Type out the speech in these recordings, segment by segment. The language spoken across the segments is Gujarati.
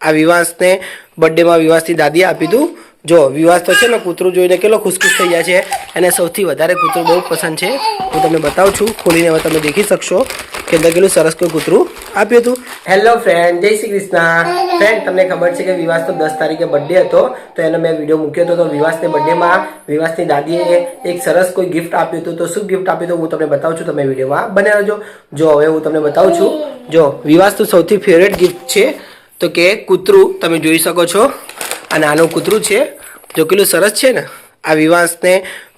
આ વિવાસને બર્થડેમાં વિવાસની દાદીએ આપી હતું। જો વિવાસ તો છે ને કૂતરું જોઈને કેટલો ખુશખુશ થઈ જાય છે, એને સૌથી વધારે કૂતરું બહુ પસંદ છે। હું તમને બતાવું છું, ખોલીને હવે તમે દેખી શકશો કે અંદર કેટલું સરસ કોઈ કૂતરું આપ્યું હતું। હેલો ફ્રેન્ડ, જય શ્રી કૃષ્ણ। ફ્રેન્ડ, તમને ખબર છે કે વિવાસનો 10 તારીખે બર્થડે હતો, તો એનો મેં વિડીયો મૂક્યો હતો। તો વિવાસને બર્થડેમાં વિવાસની દાદીએ એક સરસ કોઈ ગિફ્ટ આપ્યું હતું। તો શું ગિફ્ટ આપ્યું હતું હું તમને બતાવું છું, તમે વિડીયોમાં બન્યા રહેજો। જો હવે હું તમને બતાવું છું, જો વિવાસનું સૌથી ફેવરેટ ગિફ્ટ છે તો કે કૂતરું તમે જોઈ શકો છો। આ નાનું કૂતરું છે, જો કેટલું સરસ છે ને। આ વિવાસને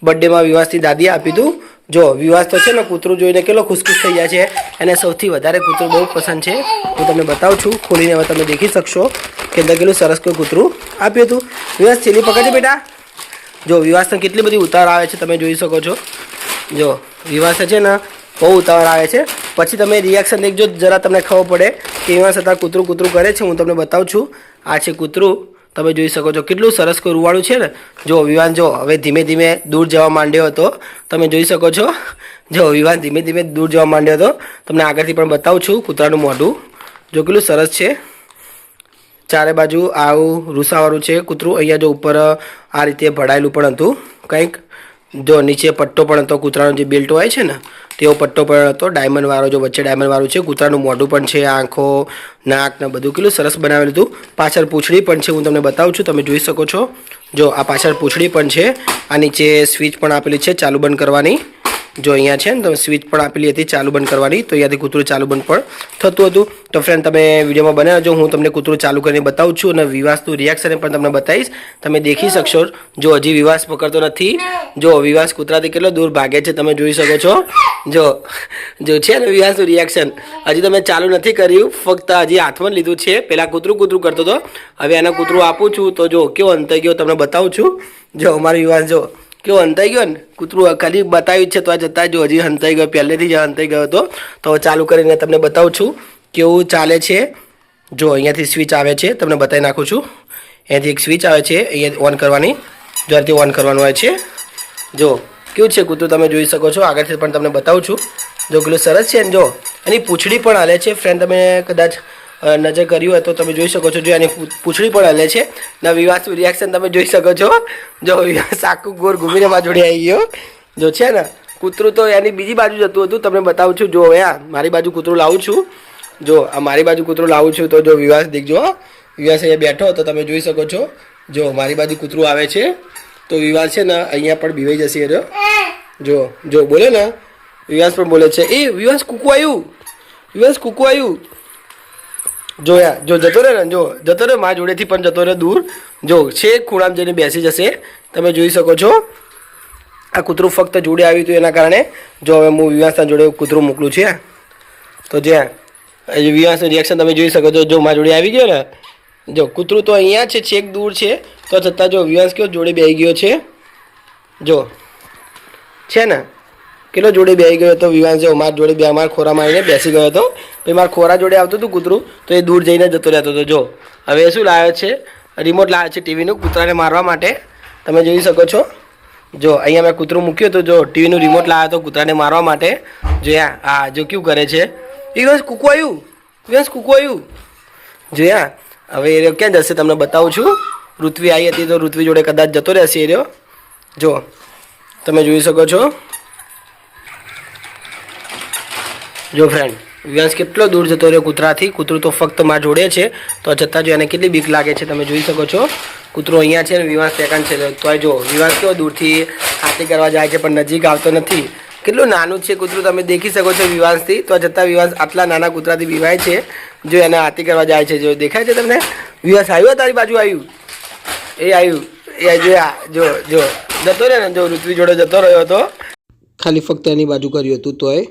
બર્થડેમાં વિવાસની દાદીએ આપ્યું હતું। જો વિવાસ તો છે ને કૂતરું જોઈને કેટલો ખુશખુશ થઈ જાય છે, એને સૌથી વધારે કૂતરું બહુ પસંદ છે। હું તમને બતાવું છું, ખોલીને હવે તમે દેખી શકશો કે અંદર કેટલું સરસ કોઈ કૂતરું આપ્યું હતું। વિવાસ છેલ્લી પકડજે બેટા। જો વિવાસને કેટલી બધી ઉતાવળ આવે છે તમે જોઈ શકો છો। જો વિવાસ છે ને બહુ ઉતાવળ આવે છે, પછી તમે રિએક્શન દેખજો, જરા તમને ખબર પડે કે વિવાસ અત્યારે કૂતરું કૂતરું કરે છે। હું તમને બતાવું છું, આ છે કૂતરું, તમે જોઈ શકો છો કેટલું સરસ કોઈ રૂવાળું છે ને। જો વિવાન જો હવે ધીમે ધીમે દૂર જવા માંડ્યો હતો, તમે જોઈ શકો છો। જો વિવાન ધીમે ધીમે દૂર જવા માંડ્યો હતો, તમને આગળથી પણ બતાવું છું કૂતરાનું મોઢું જો કેટલું સરસ છે। ચારે બાજુ આવું રૂસાવાળું છે કૂતરું। અહીંયા જો ઉપર આ રીતે ભડાયેલું પણ હતું કંઈક, જો નીચે પટ્ટો પણ હતો, કૂતરાનો જે બેલ્ટ હોય છે ને તેવો પટ્ટો પણ હતો ડાયમંડવાળો, જો વચ્ચે ડાયમંડવાળું છે। કૂતરાનું મોઢું પણ છે, આંખો, નાક ને બધું કેટલું સરસ બનાવેલું હતું। પાછળ પૂંછડી પણ છે, હું તમને બતાવું છું, તમે જોઈ શકો છો। જો આ પાછળ પૂંછડી પણ છે, આ નીચે સ્વિચ પણ આપેલી છે ચાલુ બંધ કરવાની। જો અહીંયા છે ને તો સ્વિચ પણ આપેલી હતી ચાલુ બંધ કરવાની, તો અહીંયાથી કૂતરું ચાલુ બંધ પણ થતું હતું। તો ફ્રેન્ડ, તમે વિડીયોમાં બન્યા રહેજો, હું તમને કૂતરું ચાલુ કરીને બતાવું છું અને વિવાસનું રિએક્શન પણ તમને બતાવીશ, તમે દેખી શકશો। જો હજી વિવાસ પકડતો નથી, જો વિવાસ કૂતરાથી કેટલો દૂર ભાગે છે તમે જોઈ શકો છો। જો છે ને વિવાસનું રિએક્શન હજી તમે ચાલુ નથી કર્યું, ફક્ત હજી હાથમાં લીધું છે। પહેલાં કૂતરું કૂતરું કરતો હતો, હવે એના કૂતરું આપું છું તો જો કેવો અંતાઈ ગયો તમને બતાવું છું। જો અમારો વિવાસ જો કેવો હંતાઈ ગયો ને, કૂતરું ખાલી બતાવ્યું છે તો આ જતા જો હજી હંતાઈ ગયો, પહેલેથી જ હંતાઈ ગયો હતો। તો ચાલુ કરીને તમને બતાવું છું કેવું ચાલે છે। જો અહીંયાથી સ્વિચ આવે છે, તમને બતાવી નાખું છું। અહીંયાથી એક સ્વિચ આવે છે, અહીંયા ઓન કરવાની, જો અહીંયાથી ઓન કરવાનું હોય છે। જો કેવું છે કૂતરું તમે જોઈ શકો છો, આગળથી પણ તમને બતાવું છું। જો પેલું સરસ છે ને, જો એની પૂંછડી પણ હાલે છે ફ્રેન્ડ, તમે કદાચ નજર કર્યું હોય તો તમે જોઈ શકો છો। જો એની પૂંછડી પણ હાલે છે ને, વિવાસનું રિએક્શન તમે જોઈ શકો છો। જો વિવાસ આખું ગોળ ઘૂમીને મારા જોડે આવી ગયો, જો છે ને કૂતરું તો એની બીજી બાજુ જતું હતું, તમને બતાવું છું। જો હવે મારી બાજુ કૂતરું લાવું છું, જો આ મારી બાજુ કૂતરું લાવું છું તો જો વિવાસ દેખજો, વિવાસ અહીંયા બેઠો તો તમે જોઈ શકો છો। જો મારી બાજુ કૂતરું આવે છે તો વિવાસ છે ને અહીંયા પણ બીવાઈ જશે એ જો જો બોલે ને, વિવાસ પણ બોલે છે, એ વિવાસ કૂકુ આવ્યું, વિવાસ કૂકુ આવ્યું। જો યાર જો જતો રહે ને, જો જતો રહે મારા જોડેથી પણ જતો રહે દૂર, જો છે ખૂણામાં જઈને બેસી જશે, તમે જોઈ શકો છો। આ કૂતરું ફક્ત જોડે આવ્યું હતું એના કારણે જો હવે હું વિવાસના જોડે કૂતરું મોકલું છે, તો જ્યાં વિવાસનું રિએક્શન તમે જોઈ શકો છો। જો મારા જોડે આવી ગયો ને, જો કૂતરું તો અહીંયા છે, છેક દૂર છે, તો છતાં જો વિવાસ કેવો જોડે બેસી ગયો છે, જો છે ને કેટલો જોડે બેસી ગયો હતો વિવાસ। જો મારા જોડે મારા ખોરામાં આવીને બેસી ગયો હતો, પછી મારા ખોરા જોડે આવતું હતું કૂતરું તો એ દૂર જઈને જતો રહેતો હતો। જો હવે શું લાવ્યો છે, રિમોટ લાવ્યો છે ટીવીનું કૂતરાને મારવા માટે, તમે જોઈ શકો છો। જો અહીંયા મેં કૂતરું મૂક્યું હતું, જો ટીવીનું રિમોટ લાવ્યો હતો કૂતરાને મારવા માટે। જોયા હા જો કેવું કરે છે, વિવાસ કૂકુ આવ્યું, વિવાસ કૂકુ આવ્યું। જોયા હવે એ રહ્યો ક્યાં જશે તમને બતાવું છું। ઋત્વી આવી હતી તો ઋત્વી જોડે કદાચ જતો રહેશે એ રહ્યો, જો તમે જોઈ શકો છો। જો ફ્રેન્ડ, વિવાસ કેટલો દૂર જતો રહ્યો કૂતરાથી, કૂતરું તો ફક્ત મારા જોડે છે તો છતાં જો એને કેટલી બીક લાગે છે તમે જોઈ શકો છો। કૂતરો અહીંયા છે ને વિવાસ સેકન્ડ છે, તો જો વિવાસ કેવો દૂરથી ખાતી કરવા જાય છે પણ નજીક આવતો નથી, કેટલું નાનું છે કૂતરું તમે દેખી શકો છો વિવાસથી, તો છતાં વિવાસ આટલા નાના કૂતરાથી બીવાય છે, જો એને હાથી કરવા જાય છે। જો દેખાય છે તમને, વિવાસ આવ્યો તારી બાજુ આવ્યું, એ આવ્યું, એ જોયા જો જો જતો રહ્યો ને, જો ઋત્વી જોડે જતો રહ્યો હતો, ખાલી ફક્ત એની બાજુ કર્યું હતું તોય।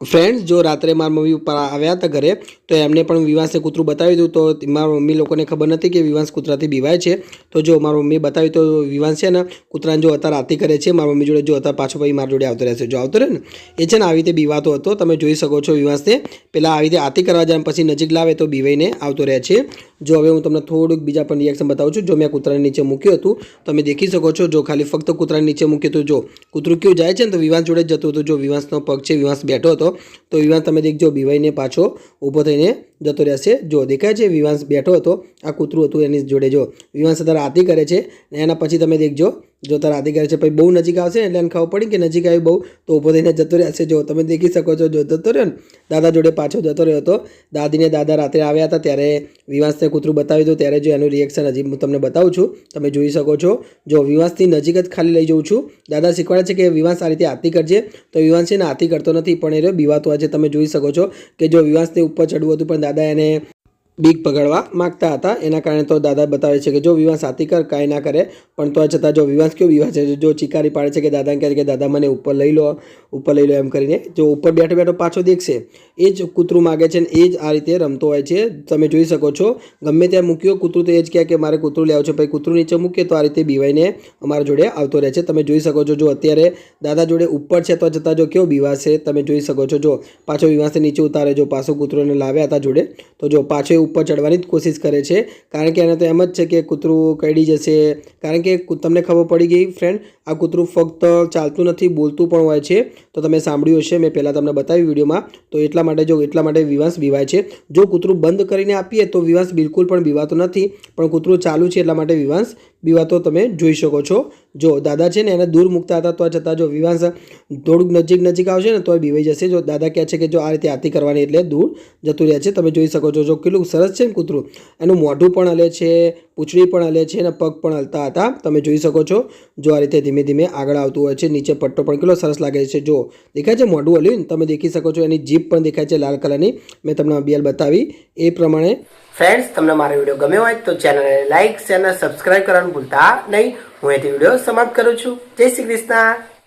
ફ્રેન્ડ્સ, જો રાત્રે મારા મમ્મી ઉપર આવ્યા હતા ઘરે તો એમને પણ વિવાસને કૂતરું બતાવ્યું હતું, તો મારા મમ્મી લોકોને ખબર નથી કે વિવાસ કૂતરાથી બીવાય છે। તો જો મારા મમ્મી બતાવ્યું તો વિવાસ છે ને કૂતરાને જો અત્યારે આતી કરે છે મારા મમ્મી જોડે, જો અત્યારે પાછો પછી મારા જોડે આવતો રહેશે, જો આવતો રહે ને એ છે ને આવી રીતે બીવાતો હતો, તમે જોઈ શકો છો। વિવાસને પહેલાં આવી રીતે આતી કરવા જાય પછી નજીક લાવે તો બીવાઈને આવતો રહે છે। જો હવે હું તમને થોડુંક બીજા પણ રિએક્શન બતાવું છું। જો મેં કૂતરાને નીચે મૂક્યું હતું તમે દેખી શકો છો, જો ખાલી ફક્ત કૂતરાને નીચે મૂક્યું હતું, જો કૂતરું કેવું જાય છે ને તો વિવાસ જોડે જ જતું હતું। જો વિવાસનો પગ છે, વિવાસ બેઠો હતો તો વિવાંશ તમે દેખજો બીવાઈને પાછો ઊભો થઈને જતો રહેશે। જો દેખાય છે વિવાંશ બેઠો હતો, આ કૂતરું હતું એની જોડે। જો વિવાંશ અત્યારે આરતી કરે છે ને એના પછી તમે દેખજો જો તાર આરતી કરે છે પછી બહુ નજીક આવશે એટલે એને ખબર પડી કે નજીક આવી બહુ તો ઊભો થઈને જતો રહેશે। જો તમે દેખી શકો છો, જો જતો રહ્યો ને દાદા જોડે પાછો જતો રહ્યો હતો। દાદીને દાદા રાત્રે આવ્યા હતા ત્યારે વિવાંશને કૂતરું બતાવ્યું હતું ત્યારે જો એનું રિએક્શન હજી હું તમને બતાવું છું, તમે જોઈ શકો છો। જો વિવાંશથી નજીક જ ખાલી લઈ જઉં છું। દાદા શીખવાડે છે કે વિવાંશ આ રીતે આરતી કરજે, તો વિવાંશ છે ને આરતી કરતો નથી પણ એ બીવાતો હોય છે। તમે જોઈ શકો છો કે જો વિવાંશને ઉપર ચડવું હતું પણ દાદા એને બીક પકડવા માગતા હતા, એના કારણે તો દાદા બતાવે છે કે જો વિવાંશ આરતી કર કાંઈ ના કરે પણ તો છતાં જો વિવાંશ કેવો વિવાહ છે, જો ચીકારી પાડે છે કે દાદાને કહે કે દાદા મને ઉપર લઈ લો એમ કરીને। જો ઉપર બેઠો બેઠો પાછો દેખશે એ જ કૂતરું માગે છે ને એ જ આ રીતે રમતો હોય છે। તમે જોઈ શકો છો ગમે ત્યાં મૂક્યો કૂતરું તો એ જ કહે કે મારે કૂતરું લેવું છે, પછી કૂતરું નીચે મૂકીએ તો આ રીતે બીવાઈને અમારા જોડે આવતો રહે છે। તમે જોઈ શકો છો જો અત્યારે દાદા જોડે ઉપર છે તો છતાં જો કેવો વિવાહ છે તમે જોઈ શકો છો। જો પાછો વિવાંશને નીચે ઉતારે, જો પાછો કૂતરોને લાવ્યા હતા જોડે તો જો પાછો ઉપર ચડવાની જ કોશિશ કરે છે, કારણ કે એને તો એમ જ છે કે કૂતરું કરડી જશે। કારણ કે તમને ખબર પડી ગઈ ફ્રેન્ડ, આ કૂતરું ફક્ત ચાલતું નથી બોલતું પણ હોય છે, તો તમે સાંભળ્યું હશે, મેં પહેલાં તમને બતાવ્યું વિડીયોમાં। તો એટલા માટે વિવાંશ બીવાય છે। જો કૂતરું બંધ કરીને આપીએ તો વિવાંશ બિલકુલ પણ બીવાતો નથી, પણ કૂતરું ચાલુ છે એટલા માટે વિવાંશ બીવાતો તમે જોઈ શકો છો। જો દાદા છે ને એને દૂર મૂકતા હતા તો છતાં જો વિવાંશ થોડુંક નજીક આવશે ને તો બીવાઈ જશે। જો દાદા કહે છે કે જો આ રીતે આરતી કરવાની એટલે દૂર જતું રહે છે। તમે જોઈ શકો છો જો કેટલું સરસ છે ને કૂતરું, એનું મોઢું પણ હલે છે, પૂંછડી પણ હલે છે અને પગ પણ હલતા હતા, તમે જોઈ શકો છો। જો આ રીતે ધીમે ધીમે આગળ આવતું હોય છે, નીચે પટ્ટો પણ કેટલો સરસ લાગે છે। જો દેખાય છે મોઢું હલ્યું ને, તમે દેખી શકો છો, એની જીભ પણ દેખાય છે લાલ કલરની, મેં તમને અભિયાલ બતાવી એ પ્રમાણે। ફ્રેન્ડ્સ, તમને મારો વિડીયો ગમ્યો હોય તો ચેનલને લાઇક શેર અને સબસ્ક્રાઇબ કરવાનું ભૂલતા નહીં। હું અહીંથી વિડીયો સમાપ્ત કરું છું। જય શ્રી કૃષ્ણ।